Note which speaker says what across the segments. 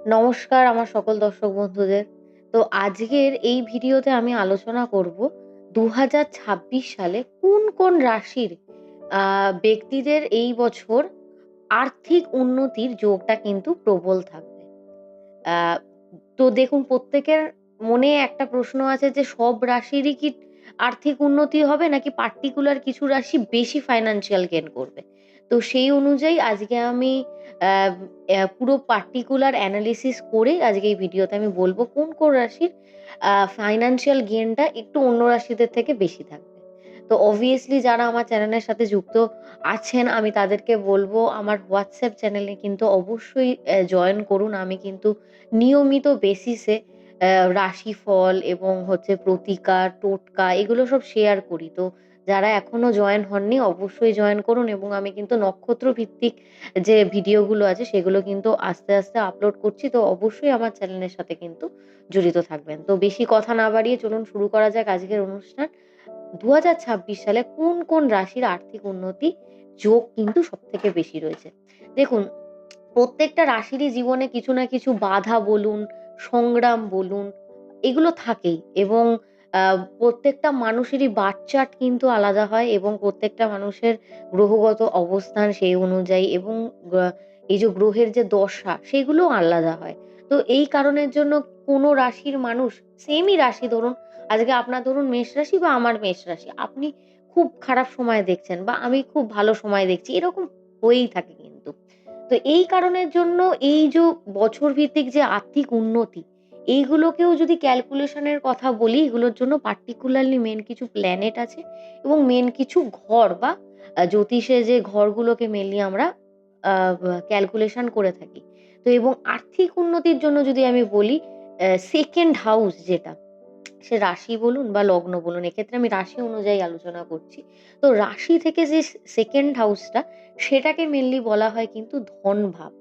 Speaker 1: নমস্কার আমার সকল দর্শক বন্ধুদের। তো আজকের এই ভিডিওতে আমি আলোচনা করব ২০২৬ সালে কোন রাশির ব্যক্তিদের এই বছর আর্থিক উন্নতির যোগটা কিন্তু প্রবল থাকবে। আ তো দেখুন, প্রত্যেকের মনে একটা প্রশ্ন আছে যে সব রাশিরই কি আর্থিক উন্নতি হবে নাকি পার্টিকুলার কিছু রাশি বেশি ফাইন্যান্সিয়াল গেইন করবে? তো সেই অনুযায়ী আজকে আমি আ পুরো পার্টিকুলার এনালিসিস করে আজকে এই ভিডিওতে আমি বলব কোন রাশির ফাইন্যান্সিয়াল গেইনটা একটু অন্য রাশিদের থেকে বেশি থাকবে। তো obviously যারা আমার চ্যানেলের সাথে যুক্ত আছেন আমি তাদেরকে বলব আমার WhatsApp চ্যানেলে কিন্তু অবশ্যই জয়েন করুন। আমি কিন্তু নিয়মিত বেসিসে রাশিফল এবং হচ্ছে প্রতিকার, টোটকা এগুলো সব শেয়ার করি। তো যারা এখনো জয়েন হননি অবশ্যই জয়েন করুন এবং আমি কিন্তু নক্ষত্র ভিত্তিক যে ভিডিওগুলো আছে সেগুলো কিন্তু আস্তে আপলোড করছি। তো অবশ্যই আমার চ্যানেলের সাথে কিন্তু জড়িত থাকবেন। তো বেশি কথা না বাড়িয়ে চলুন শুরু করা যাক আজকের অনুষ্ঠান। ২০২৬ সালে কোন রাশির আর্থিক উন্নতি যোগ কিন্তু সবথেকে বেশি রয়েছে? দেখুন, প্রত্যেকটা রাশিরই জীবনে কিছু না কিছু বাধা বলুন, সংগ্রাম বলুন, এগুলো থাকেই এবং আ প্রত্যেকটা মানুষেরই বার্থ চার্ট কিন্তু আলাদা হয় এবং প্রত্যেকটা মানুষের গ্রহগত অবস্থান সেই অনুযায়ী এবং গ্রা এই যে গ্রহের যে দশা সেগুলোও আলাদা হয়। তো এই কারণের জন্য কোনো রাশির মানুষ সেমই রাশি ধরুন, আজকে আপনার ধরুন মেষ রাশি বা আমার মেষ রাশি। আপনি খুব খারাপ সময় দেখছেন বা আমি খুব ভালো সময় দেখছি। এরকম হয়েই থাকে কিন্তু। তো এই কারণের জন্য এই যে বছর ভিত্তিক যে আর্থিক উন্নতি, এইগুলোকেও যদি ক্যালকুলেশন এর কথা বলি, এগুলোর জন্য পার্টিকুলারলি মেইন কিছু প্ল্যানেট আছে এবং মেইন কিছু ঘর বা জ্যোতিষে যে ঘরগুলোকে মেইনলি আমরা আ বা ক্যালকুলেশন করে থাকি। তো এবং আর্থিক উন্নতির জন্য যদি আমি বলি, 2nd হাউস যেটা, সে রাশি বলুন বা লগ্ন বলুন, এক্ষেত্রে আমি রাশি অনুযায়ী আলোচনা করছি। তো রাশি থেকে যে 2nd হাউসটা, সেটাকে মেইনলি বলা হয় কিন্তু ধন ভাব।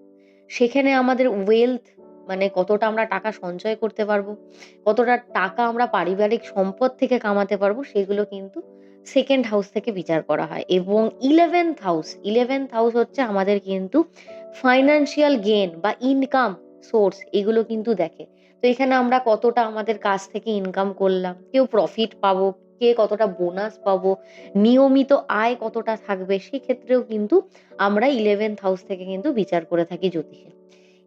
Speaker 1: সেখানে আমাদের ওয়েলথ মানে কতটা আমরা টাকা সঞ্চয় করতে পারবো, কতটা টাকা আমরা পারিবারিক সম্পদ থেকে কামাতে পারবো, সেগুলো কিন্তু 2nd হাউস থেকে বিচার করা হয় এবং 11th হাউস হচ্ছে আমাদের কিন্তু ফাইন্যান্সিয়াল গেইন বা ইনকাম সোর্স, এগুলো কিন্তু দেখে। তো এখানে আমরা কতটা আমাদের কাজ থেকে ইনকাম করলাম, কেউ প্রফিট পাবো, কে কতটা বোনাস পাবো, নিয়মিত আয় কতটা থাকবে, সেক্ষেত্রেও কিন্তু আমরা 11th হাউস থেকে কিন্তু বিচার করে থাকি জ্যোতিষে।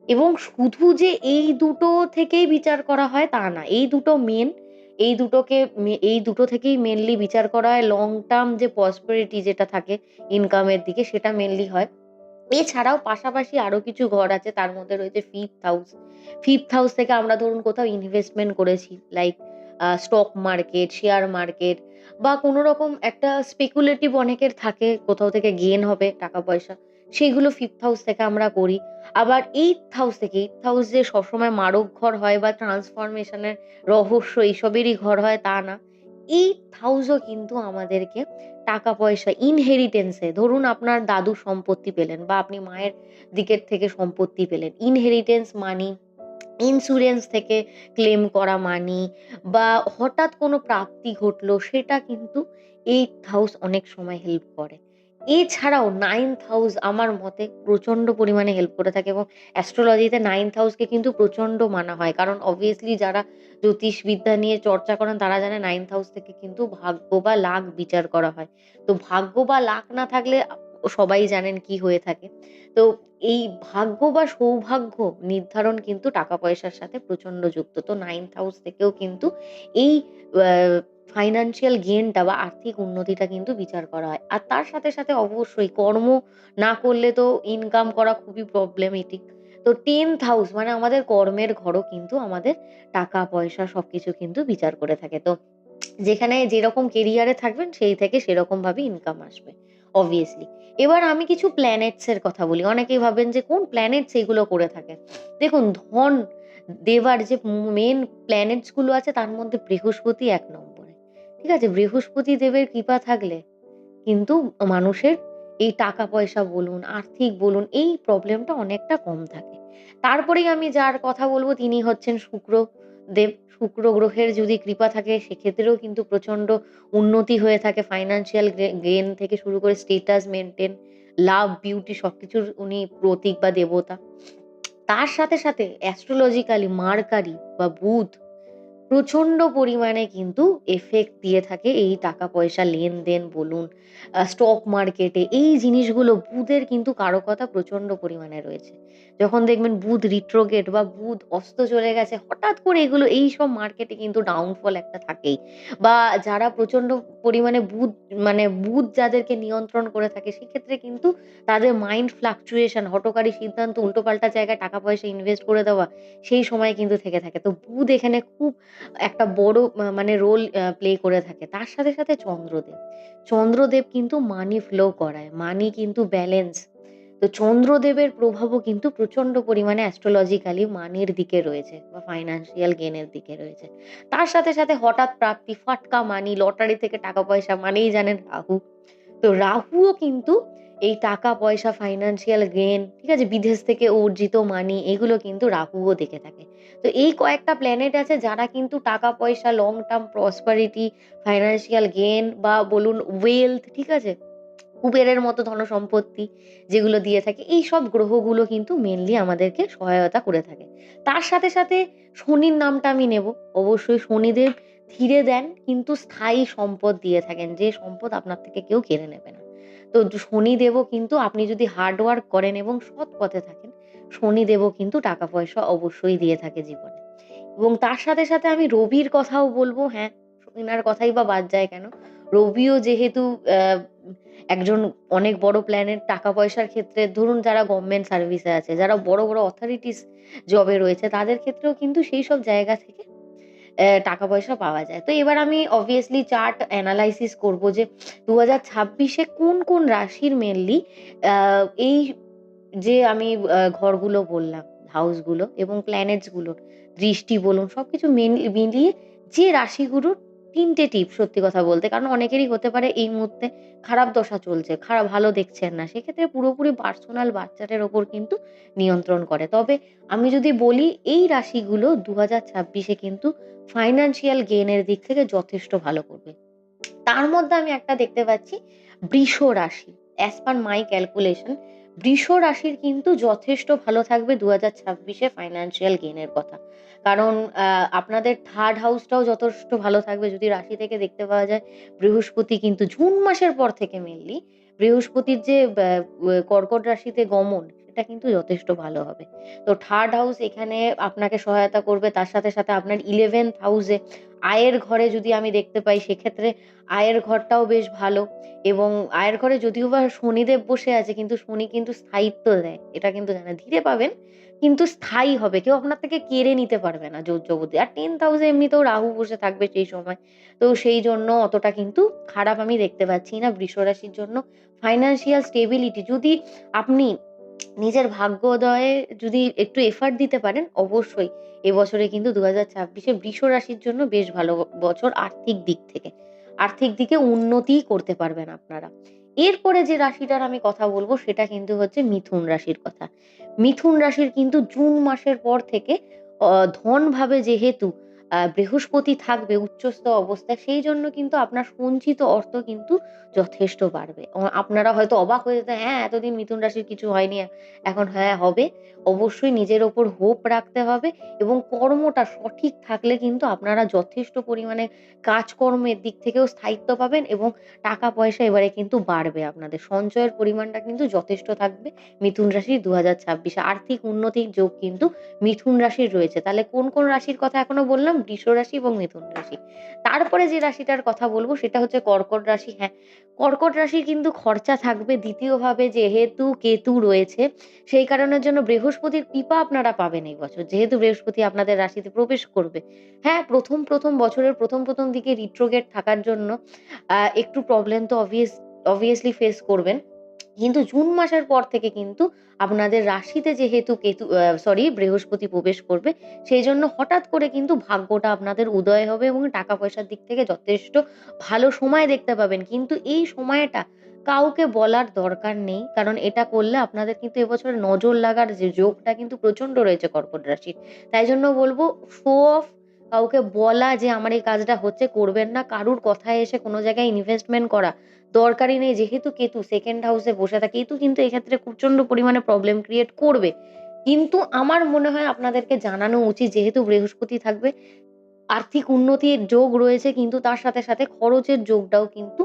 Speaker 1: এবং শুধু যে এই দুটো থেকেই বিচার করা হয় তা না। এই দুটো মেইন, এই দুটো থেকেই মেইনলি বিচার করা হয়। লং টার্ম যে প্রসপারিটি যেটা থাকে ইনকামের দিকে, সেটা মেইনলি হয়। এছাড়াও পাশাপাশি আরো কিছু ঘর আছে, তার মধ্যে রয়েছে 5th হাউস। 5th হাউস থেকে আমরা ধরুন কোথাও ইনভেস্টমেন্ট করেছি, like stock market, share market বা কোনো রকম একটা স্পেকুলেটিভ অনেকের থাকে, কোথাও থেকে গেইন হবে টাকা-পয়সা। সেগুলো 5th হাউস থেকে আমরা করি। আবার 8th হাউস থেকে, 8th হাউস যে সবসময় মারক ঘর হয় বা ট্রান্সফরমেশন এর রহস্য এইসবেরই ঘর হয় তা না। 8th হাউসও কিন্তু আমাদেরকে টাকা-পয়সা ইনহেরিটেন্স এ, ধরুন আপনার দাদু সম্পত্তি পেলেন বা আপনি মায়ের দিকের থেকে সম্পত্তি পেলেন। ইনহেরিটেন্স মানি, ইন্সুরেন্স থেকে ক্লেম করা মানি বা হঠাৎ কোনো প্রাপ্তি ঘটলো, সেটা কিন্তু 8th হাউস অনেক সময় হেল্প করে। এছাড়াও 9th হাউস আমার মতে প্রচন্ড পরিমাণে হেল্প করে থাকে এবং অ্যাস্ট্রোলজিতে 9th হাউসকে কিন্তু প্রচন্ড মানা হয়। কারণ obviously যারা জ্যোতিষবিদ্যা নিয়ে চর্চা করেন তারা জানে 9th হাউস থেকে কিন্তু ভাগ্য বা লাক বিচার করা হয়। তো ভাগ্য বা লাক না থাকলে সবাই জানেন কি হয়ে থাকে। তো এই ভাগ্য বা সৌভাগ্য নির্ধারণ কিন্তু টাকা-পয়সার সাথে প্রচন্ড যুক্ত। তো 9th হাউস থেকেও কিন্তু এই আ ফাইন্যান্সিয়াল গেইনটা বা আর্থিক উন্নতিটা কিন্তু বিচার করা হয়। আর তার সাথে অবশ্যই কর্ম না করলে তো ইনকাম করা খুবই প্রবলেমেটিক। তো 10th হাউস মানে আমাদের কর্মের ঘরও কিন্তু আমাদের টাকা-পয়সা সবকিছু কিন্তু বিচার করে থাকে। তো যেখানে যেরকম কেরিয়ারে থাকবেন সেই থেকে সেরকমভাবে ইনকাম আসবে obviously। এবার আমি কিছু প্ল্যানেটস এর কথা বলি। অনেকেই ভাববেন যে কোন প্ল্যানেটস এগুলো করে থাকে? দেখুন, ধন দেবার যে মেইন প্ল্যানেটস গুলো আছে তার মধ্যে বৃহস্পতি ১ নম্বরে। ঠিক আছে? বৃহস্পতি দেবের কৃপা থাকলে কিন্তু মানুষের এই টাকা-পয়সা বলুন, আর্থিক বলুন, এই প্রবলেমটা অনেকটা কম থাকে। তারপরেই আমি যার কথা বলব তিনি হচ্ছেন শুক্রদেব। শুক্র গ্রহের যদি কৃপা থাকে সেক্ষেত্রেও কিন্তু প্রচন্ড উন্নতি হয়ে থাকে। ফাইন্যান্সিয়াল গেইন থেকে শুরু করে স্ট্যাটাস মেইনটেইন, লাভ, বিউটি সবকিছুর উনি প্রতীক বা দেবতা। তার সাথে সাথে অ্যাস্ট্রোলজিক্যালি মার্কারি বা বুধ প্রচন্ড পরিমাণে কিন্তু এফেক্ট দিয়ে থাকে এই টাকা পয়সা লেনদেন বলুন, স্টক মার্কেটে এই জিনিসগুলো বুধের কিন্তু কারকতা প্রচন্ড পরিমাণে রয়েছে। যখন দেখবেন বুধ রিট্রোগেট বা বুধ অস্ত চলে গেছে, হঠাৎ করে এগুলো এইসব মার্কেটে কিন্তু ডাউনফল একটা থাকেই। বা যারা প্রচন্ড পরিমাণে বুধ যাদেরকে নিয়ন্ত্রণ করে থাকে, সেক্ষেত্রে কিন্তু তাদের মাইন্ড ফ্লাকচুয়েশন, হঠকারী সিদ্ধান্ত, উল্টোপাল্টা জায়গায় টাকা পয়সা ইনভেস্ট করে দেওয়া, সেই সময় কিন্তু থেকে থাকে। তো বুধ এখানে খুব একটা বড় মানে রোল প্লে করে থাকে। তার সাথে সাথে চন্দ্রদেব। চন্দ্রদেব কিন্তু মানি ফ্লো করায়। মানি কিন্তু ব্যালেন্স। তো চন্দ্রদেবের প্রভাবও কিন্তু প্রচন্ড পরিমাণে অ্যাস্ট্রোলজিক্যালি মানির দিকে রয়েছে বা ফাইন্যান্সিয়াল গেইন এর দিকে রয়েছে। তার সাথে সাথে হঠাৎ প্রাপ্তি, ফাটকা মানি, লটারি থেকে টাকা পয়সা মানেই জানেন রাহু। তো রাহুও কিন্তু এই টাকা পয়সা, ফাইন্যান্সিয়াল গেইন, ঠিক আছে? বিদেশ থেকে অর্জিত মানি, এগুলো কিন্তু রাহুও দেখে থাকে। তো এই কয়েকটা প্ল্যানেট আছে যারা কিন্তু টাকা পয়সা, long term prosperity, financial gain বা বলুন ওয়েলথ, ঠিক আছে? কুবেরের মতো ধনসম্পত্তি যেগুলো দিয়ে থাকে, এইসব গ্রহগুলো কিন্তু মেইনলি আমাদেরকে সহায়তা করে থাকে। তার সাথে সাথে শনির নামটা আমি নেব। অবশ্যই শনিদেব ধীরে দেন কিন্তু স্থায়ী সম্পদ দিয়ে থাকেন, যে সম্পদ আপনার থেকে কেউ কেড়ে নেবে না। তো শনিদেবও কিন্তু, আপনি যদি হার্ড ওয়ার্ক করেন এবং সৎ পথে থাকেন, শনিদেবও কিন্তু টাকা পয়সা অবশ্যই দিয়ে থাকে জীবনে। এবং তার সাথে সাথে আমি রবির কথাও বলব। হ্যাঁ, এনার কথাই বা বাদ যায় কেন? রবিও যেহেতু একজন অনেক বড় প্ল্যানেট, টাকা পয়সার ক্ষেত্রে ধরুন যারা গভর্নমেন্ট সার্ভিসে আছে, যারা বড়, বড় অথরিটিস জবে রয়েছে, তাদের ক্ষেত্রেও কিন্তু সেইসব জায়গা থেকে টাকা পয়সা পাওয়া যায়। তো এবার আমি obviously চার্ট এনালাইসিস করব যে ২০২৬ এ কোন, কোন রাশির মেইনলি আ এই যে আমি ঘরগুলো বললাম, হাউসগুলো এবং প্ল্যানেটস গুলোর দৃষ্টি বলুন, সবকিছু মিলিয়ে যে রাশিগুলোর ৩ টে টিপ, সত্যি কথা বলতে। কারণ অনেকেরই হতে পারে এই মুহূর্তে খারাপ দশা চলছে, ভালো দেখছেন না। সেক্ষেত্রে পুরোপুরি পার্সোনাল বাচ্চাদের ওপর কিন্তু নিয়ন্ত্রণ করে। তবে আমি যদি বলি, এই রাশিগুলো ২০২৬ এ কিন্তু ফাইন্যান্সিয়াল গেইন এর দিক থেকে যথেষ্ট ভালো করবে। তার মধ্যে আমি একটা দেখতে পাচ্ছি বৃষ রাশি। অ্যাজ পার মাই ক্যালকুলেশন বৃষ রাশির কিন্তু যথেষ্ট ভালো থাকবে ২০২৬ এ ফাইন্যান্সিয়াল গেইন এর কথা। কারণ আপনাদের 3rd হাউসটাও যথেষ্ট ভালো থাকবে। যদি রাশি থেকে দেখতে পাওয়া যায়, বৃহস্পতি কিন্তু জুন মাসের পর থেকে মেইনলি বৃহস্পতির যে কর্কট রাশিতে গমন, সেটা কিন্তু যথেষ্ট ভালো হবে। তো 3rd হাউস এখানে আপনাকে সহায়তা করবে। তার সাথে সাথে আপনার 11th হাউসে আয়ের ঘরে যদি আমি দেখতে পাই, সেক্ষেত্রে আয়ের ঘরটাও বেশ ভালো। এবং আয়ের ঘরে যদিও বা শনিদেব বসে আছে, কিন্তু শনি কিন্তু স্থায়িত্ব দেয়। এটা কিন্তু জানেন। ধীরে পাবেন কিন্তু স্থায়ী হবে। কেউ আপনার থেকে কেড়ে নিতে পারবে না জোর জবরদস্তি। আর 10th হাউসে এমনিতেও রাহু বসে থাকবে সেই সময়। তো সেই জন্য অতটা কিন্তু খারাপ আমি দেখতে পাচ্ছি না বৃষ রাশির জন্য। ফাইন্যান্সিয়াল স্টেবিলিটি যদি আপনি নিজের ভাগ্যোদয়ে যদি একটু এফার্ট দিতে পারেন, অবশ্যই এবছরে কিন্তু ২০২৬ এ বৃষ রাশির জন্য বেশ ভালো বছর আর্থিক দিক থেকে। আর্থিক দিকে উন্নতিই করতে পারবেন আপনারা। এরপরে যে রাশিটার আমি কথা বলব, সেটা কিন্তু হচ্ছে মিথুন রাশির কথা। মিথুন রাশির কিন্তু জুন মাসের পর থেকে অ ধনভাবে যেহেতু বৃহস্পতি থাকবে উচ্চস্থ অবস্থায়, সেই জন্য কিন্তু আপনার সঞ্চিত অর্থ কিন্তু যথেষ্ট বাড়বে। আপনারা হয়তো অবাক হয়ে যেতেন, "হ্যাঁ, এতদিন মিথুন রাশির কিছু হয়নি, এখন হ্যাঁ হবে।" অবশ্যই নিজের ওপর হোপ রাখতে হবে এবং কর্মটা সঠিক থাকলে কিন্তু আপনারা যথেষ্ট পরিমাণে কাজকর্মের দিক থেকেও স্থায়িত্ব পাবেন এবং টাকা পয়সা এবারে কিন্তু বাড়বে আপনাদের। সঞ্চয়ের পরিমাণটা কিন্তু যথেষ্ট থাকবে মিথুন রাশির ২০২৬ এ। আর্থিক উন্নতির যোগ কিন্তু মিথুন রাশির রয়েছে। তাহলে কোন, কোন রাশির কথা এখনো বললাম? বৃষ রাশি এবং মিথুন রাশি। তারপরে যে রাশিটার কথা বলব, সেটা হচ্ছে কর্কট রাশি। হ্যাঁ, কর্কট রাশির কিন্তু খরচা থাকবে। দ্বিতীয়ভাবে যেহেতু কেতু রয়েছে, সেই কারণের জন্য বৃহস্পতির কৃপা আপনারা পাবেন এই বছর। যেহেতু বৃহস্পতি আপনাদের রাশিতে প্রবেশ করবে। হ্যাঁ, ১ম বছরের ১ম দিকে রিট্রোগেট থাকার জন্য একটু প্রবলেম তো অবভিয়াসলি ফেস করবেন। কিন্তু জুন মাসের পর থেকে কিন্তু আপনাদের রাশিতে যেহেতু বৃহস্পতি প্রবেশ করবে, সেইজন্য হঠাৎ করে কিন্তু ভাগ্যটা আপনাদের উদয় হবে এবং টাকা পয়সার দিক থেকে যথেষ্ট ভালো সময় দেখতে পাবেন। কিন্তু এই সময়টা কাউকে বলার দরকার নেই। কারণ এটা করলে আপনাদের কিন্তু এবছর নজর লাগার যে যোগটা কিন্তু প্রচন্ড রয়েছে কর্কট রাশির। তাই জন্য বলব, শো অফ কাউকে বলা যে আমার এই কাজটা হচ্ছে করবেন না। কারুর কথায় এসে কোন জায়গায় ইনভেস্টমেন্ট করা দরকারই নেই। যেহেতু কেতু 2nd হাউসে বসে থাকে, কেতু কিন্তু এক্ষেত্রে প্রচন্ড পরিমাণে প্রবলেম ক্রিয়েট করবে। কিন্তু আমার মনে হয় আপনাদেরকে জানানো উচিত, যেহেতু বৃহস্পতি থাকবে, আর্থিক উন্নতির যোগ রয়েছে, কিন্তু তার সাথে, সাথে খরচের যোগটাও কিন্তু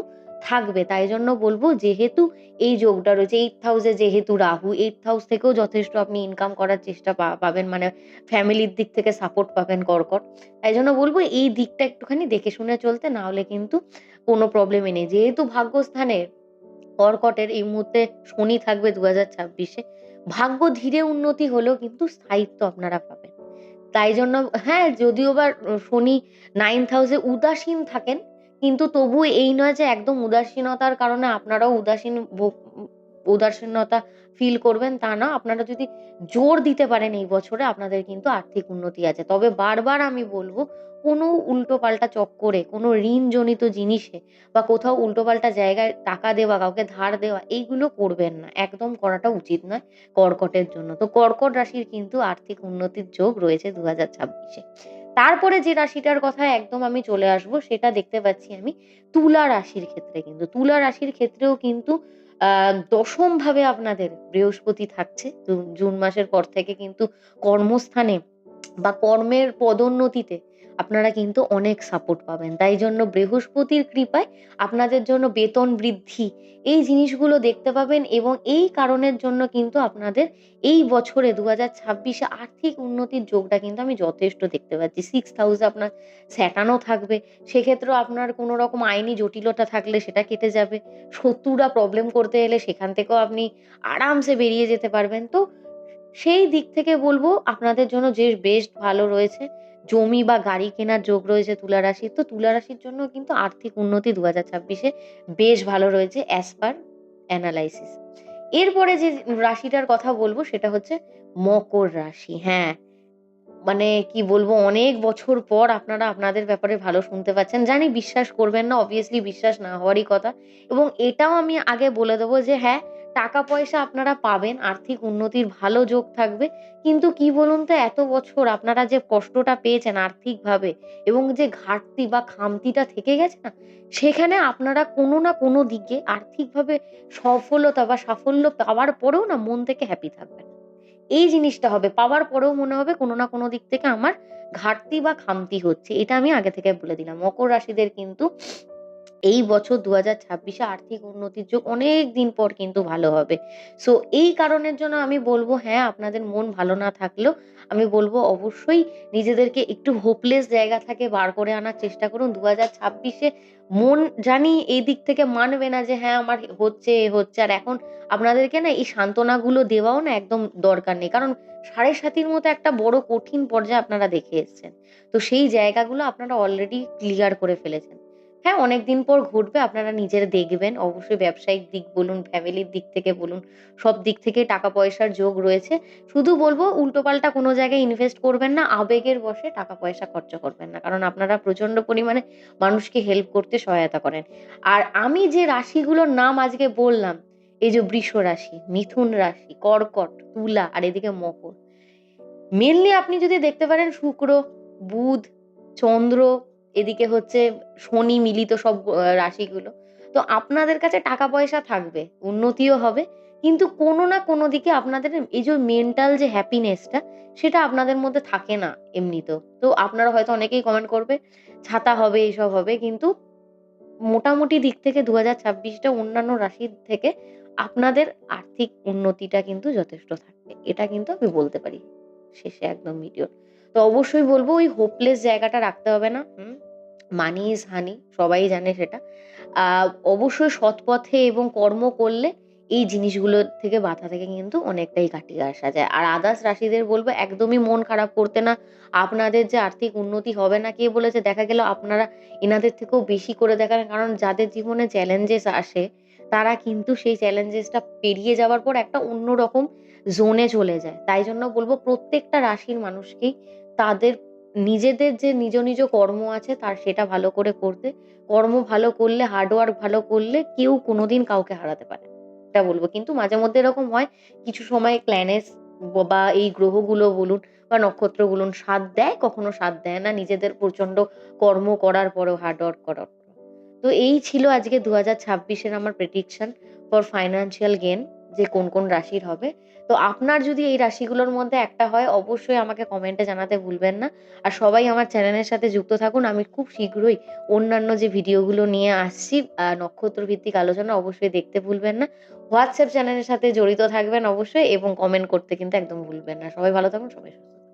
Speaker 1: থাকবে। তাই জন্য বলব, যেহেতু এই যোগটা রয়েছে 8th হাউসে, যেহেতু রাহু, 8th হাউস থেকেও যথেষ্ট আপনি ইনকাম করার চেষ্টা পাবেন, মানে ফ্যামিলির দিক থেকে সাপোর্ট পাবেন কর্কট। তাই জন্য বলব এই দিকটা একটুখানি দেখে শুনে চলতে, না হলে কিন্তু কোনো প্রবলেমই নেই। যেহেতু ভাগ্যস্থানে কর্কটের এই মুহূর্তে শনি থাকবে ২০২৬-এ, ভাগ্য ধীরে উন্নতি হলেও কিন্তু স্থায়িত্ব আপনারা পাবেন। তাই জন্য হ্যাঁ, যদিও বা শনি 9th হাউসে উদাসীন থাকেন, কিন্তু তবুও এই নয় যে একদম উদাসীনতার কারণে আপনারাও উদাসীনতা ফিল করবেন, তা না। আপনারা যদি জোর দিতে পারেন এই বছরে, আপনাদের কিন্তু আর্থিক উন্নতি আছে। তবে বারবার আমি বলব, কোনো উল্টোপাল্টা চক্করে, কোনো ঋণজনিত জিনিসে বা কোথাও উল্টোপাল্টা জায়গায় টাকা দেওয়া, কাউকে ধার দেওয়া, এইগুলো করবেন না। একদম করাটা উচিত নয় কর্কটের জন্য। তো কর্কট রাশির কিন্তু আর্থিক উন্নতির যোগ রয়েছে ২০২৬-এ। তারপরে যে রাশিটার কথা একদম আমি চলে আসবো, সেটা দেখতে পাচ্ছি আমি তুলা রাশির ক্ষেত্রে কিন্তু। তুলা রাশির ক্ষেত্রেও কিন্তু আ ১ম ভাবে আপনাদের বৃহস্পতি থাকছে। জুন মাসের পর থেকে কিন্তু কর্মস্থানে বা কর্মের পদোন্নতিতে আপনারা কিন্তু অনেক সাপোর্ট পাবেন। তাই জন্য বৃহস্পতির কৃপায় আপনাদের জন্য বেতন বৃদ্ধি, এই জিনিসগুলো দেখতে পাবেন, এবং এই কারণের জন্য কিন্তু আপনাদের এই বছরে ২০২৬-এ আর্থিক উন্নতির যোগটা কিন্তু আমি যথেষ্ট দেখতে পাচ্ছি। 6th হাউস আপনার স্যাটার্নও থাকবে। সেক্ষেত্রেও আপনার কোনো রকম আইনি জটিলতা থাকলে সেটা কেটে যাবে। শত্রুরা প্রবলেম করতে এলে সেখান থেকেও আপনি আরামসে বেরিয়ে যেতে পারবেন। তো সেই দিক থেকে বলব, আপনাদের জন্য যে বেশ ভালো রয়েছে। জমি বা গাড়ি কেনার যোগ রয়েছে তুলা রাশির। তো তুলা রাশির জন্য কিন্তু আর্থিক উন্নতি ২০২৬-এ বেশ ভালো রয়েছে অ্যাজ পার অ্যানালাইসিস। এরপরে যে রাশিটার কথা বলব, সেটা হচ্ছে মকর রাশি। হ্যাঁ, মানে কি বলবো, অনেক বছর পর আপনারা আপনাদের ব্যাপারে ভালো শুনতে পাচ্ছেন। জানি বিশ্বাস করবেন না, obviously বিশ্বাস না হওয়ারই কথা। এবং এটাও আমি আগে বলে দেবো যে হ্যাঁ, টাকা-পয়সা আপনারা পাবেন, আর্থিক উন্নতির ভালো যোগ থাকবে। কিন্তু কি বলুন তো, এত বছর আপনারা যে কষ্টটা পেয়েছেন আর্থিকভাবে, এবং যে ঘাটতি বা খামতিটা থেকে গেছে না, সেখানে আপনারা কোনো না কোনো দিকে আর্থিকভাবে সফলতা বা সাফল্য পাওয়ার পরেও না মন থেকে হ্যাপি থাকবেন। এই জিনিসটা হবে। পাওয়ার পরেও মনে হবে কোনো না কোনো দিক থেকে আমার ঘাটতি বা খামতি হচ্ছে। এটা আমি আগে থেকে বলে দিলাম। মকর রাশিদের কিন্তু এই বছর ২০২৬-এ আর্থিক উন্নতির যোগ অনেক দিন পর কিন্তু ভালো হবে। সো এই কারণের জন্য আমি বলব, হ্যাঁ, আপনাদের মন ভালো না থাকলেও আমি বলব অবশ্যই নিজেদেরকে একটু হোপলেস জায়গা থেকে বার করে আনার চেষ্টা করুন। ২০২৬-এ মন জানি এই দিক থেকে মানবে না যে হ্যাঁ, আমার হচ্ছে, এ হচ্ছে। আর এখন আপনাদেরকে না এই সান্ত্বনাগুলো দেওয়াও না একদম দরকার নেই। কারণ ৭.৫ মতো একটা বড় কঠিন পর্যায় আপনারা দেখে এসছেন। তো সেই জায়গাগুলো আপনারা অলরেডি ক্লিয়ার করে ফেলেছেন। হ্যাঁ, অনেকদিন পর ঘটবে, আপনারা নিজেরা দেখবেন। অবশ্যই ব্যবসায়িক দিক বলুন, ফ্যামিলির দিক থেকে বলুন, সব দিক থেকে টাকা পয়সার যোগ রয়েছে। শুধু বলব, উল্টোপাল্টা কোনো জায়গায় ইনভেস্ট করবেন না। আবেগের বশে টাকা পয়সা খরচা করবেন না। কারণ আপনারা প্রচন্ড পরিমাণে মানুষকে হেল্প করতে সহায়তা করেন। আর আমি যে রাশিগুলোর নাম আজকে বললাম, এই যে বৃষ রাশি, মিথুন রাশি, কর্কট, তুলা আর এদিকে মকর। মেইনলি আপনি যদি দেখতে পারেন শুক্র, বুধ, চন্দ্র, এদিকে হচ্ছে শনি মিলিত সব রাশিগুলো। তো আপনাদের কাছে টাকা পয়সা থাকবে, উন্নতিও হবে। কিন্তু কোনো না কোনো দিকে আপনাদের এই যে মেন্টাল যে হ্যাপিনেসটা, সেটা আপনাদের মধ্যে থাকে না এমনিতেও। তো আপনারা হয়তো অনেকেই কমেন্ট করবে, ছাতা হবে, এসব হবে। কিন্তু মোটামুটি দিক থেকে ২০২৬ টা অন্যান্য রাশির থেকে আপনাদের আর্থিক উন্নতিটা কিন্তু যথেষ্ট থাকবে। এটা কিন্তু আমি বলতে পারি শেষে একদম ভিডিওর। তো অবশ্যই বলব, ওই হোপলেস জায়গাটা রাখতে হবে না। মানি ইস হানি, সবাই জানে সেটা। আ অবশ্যই সৎ পথে এবং কর্ম করলে এই জিনিসগুলোর থেকে, বাধা থেকে কিন্তু অনেকটাই কাটিয়ে আসা যায়। আর আদার্স রাশিদের বলব, একদমই মন খারাপ করতে না। আপনাদের যে আর্থিক উন্নতি হবে না, কে বলেছে? দেখা গেল আপনারা এনাদের থেকেও বেশি করে দেখান। কারণ যাদের জীবনে চ্যালেঞ্জেস আসে, তারা কিন্তু সেই চ্যালেঞ্জেসটা পেরিয়ে যাওয়ার পর একটা অন্যরকম জোনে চলে যায়। তাই জন্য বলব, প্রত্যেকটা রাশির মানুষকেই তাদের নিজেদের যে নিজ কর্ম আছে তার সেটা ভালো করে করতে। কর্ম ভালো করলে, হার্ড ওয়ার্ক ভালো করলে কেউ কোনোদিন কাউকে হারাতে পারে না। এটা বলব। কিন্তু মাঝে মধ্যে এরকম হয়, কিছু সময় প্ল্যানেটস বা এই গ্রহগুলো বলুন বা নক্ষত্র বলুন, সাথ দেয়, কখনো সাথ দেয় না। নিজেদের প্রচন্ড কর্ম করার পরেও, হার্ড ওয়ার্ক করার পরেও। তো এই ছিল আজকে ২০২৬ এর আমার প্রেডিকশন ফর ফাইন্যান্সিয়াল গেইন যে কোন, কোন রাশির হবে। তো আপনার যদি এই রাশিগুলোর মধ্যে একটা হয় অবশ্যই আমাকে কমেন্টে জানাতে ভুলবেন না। আর সবাই আমার চ্যানেলের সাথে যুক্ত থাকুন। আমি খুব শীঘ্রই অন্যান্য যে ভিডিওগুলো নিয়ে আসছি নক্ষত্র ভিত্তিক আলোচনা অবশ্যই দেখতে ভুলবেন না। হোয়াটসঅ্যাপ চ্যানেলের সাথে জড়িত থাকবেন অবশ্যই এবং কমেন্ট করতে কিন্তু একদম ভুলবেন না। সবাই ভালো থাকুন, সবাই সুস্থ থাকুন।